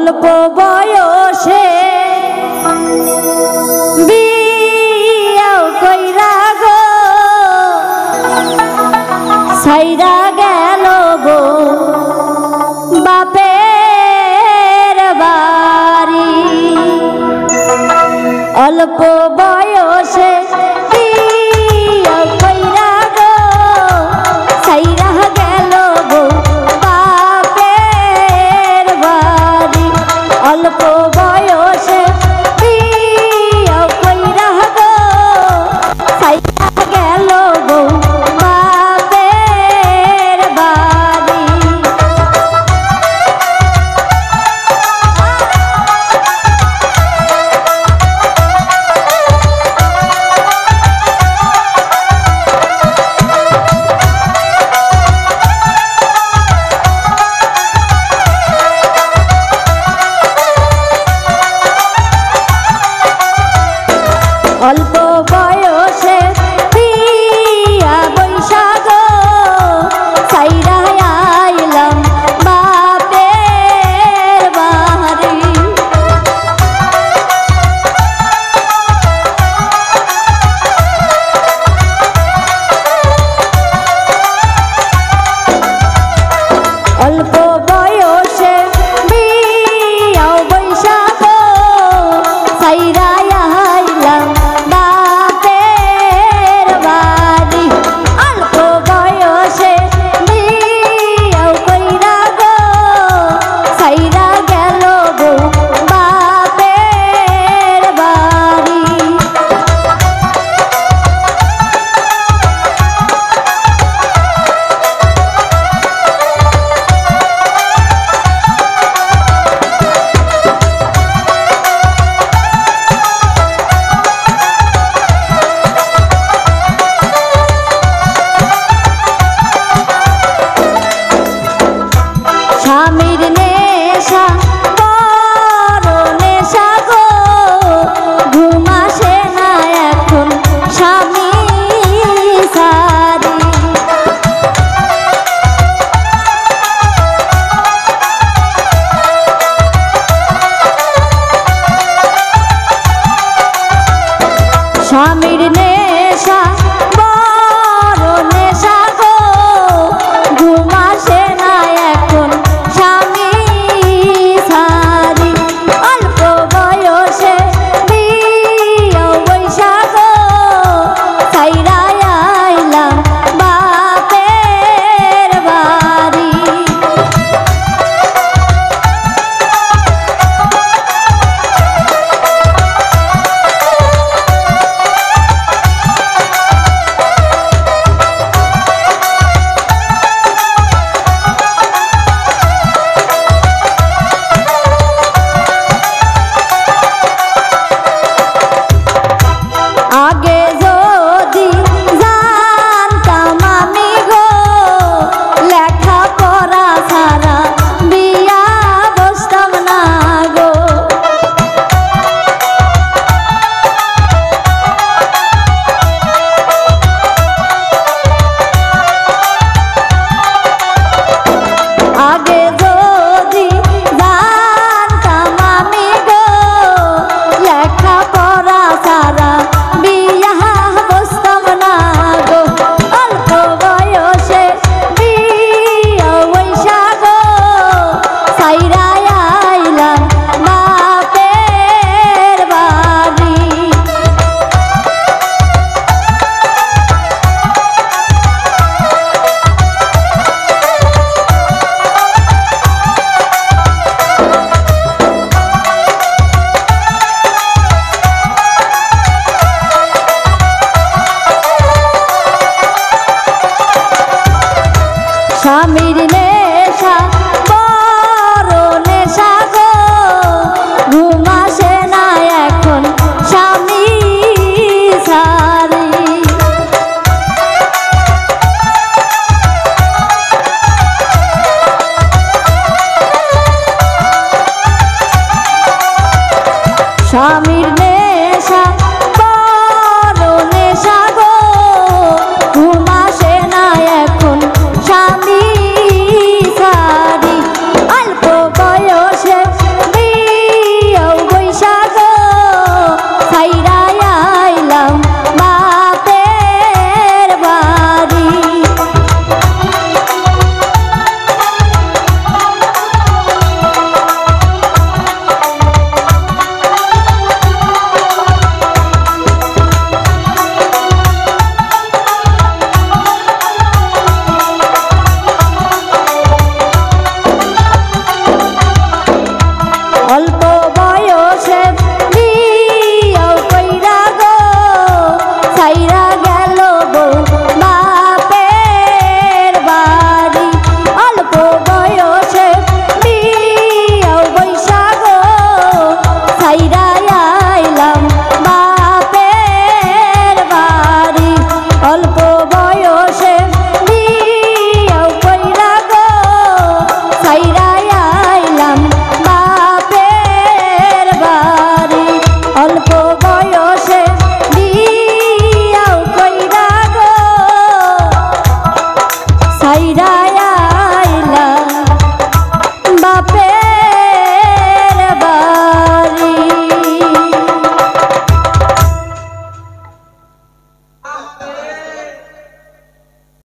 অল্প বয়সে বিয়াও কইরা গো সাইরা গেল গো বাপের বাড়ি। অল্প বয়সে বিয়াও কইরা গো সাইরা গেল গো বাপের বাড়ি। অল্প বয়সে বিয়াও কইরা গো সাইরা গেল গো বাপের বাড়ি। অল্প বয়সে বিয়া বৈশা গো সাইরা আইলাম বাপের বাড়ি। অল্প বয়সে বিয়া বৈশা গো সাইরা আইলাম বাপের বাড়ি। অল্প বয়সে বিয়া কইরা গো সাইরা গেল গো বাপের বাড়ি। স্বামীর নেশা বড় নেশা গো ঘুম আসে না এখন স্বামী সারি। স্বামীর নেশা বড় নেশা গো ঘুম আসে না এখন স্বামী সারি। অল্প বয়সে বিয়া বৈশা গো সাইরা আইলাম বাপের বাড়ি। আগে যদি জানতাম আমি গো লেখা পড়া ছাড়া বিয়া বসতাম না গো। আগে যদি জানতাম আমি গো লেখা পড়া ছাড়া বিয়া বসতাম না গো। অল্প বয়সে বিয়া বৈশা গো সাইরা আইলাম বাপের বাড়ি। স্বামীর নেশা বড় নেশা গো ঘুম আসে না এখন স্বামী সারি। স্বামীর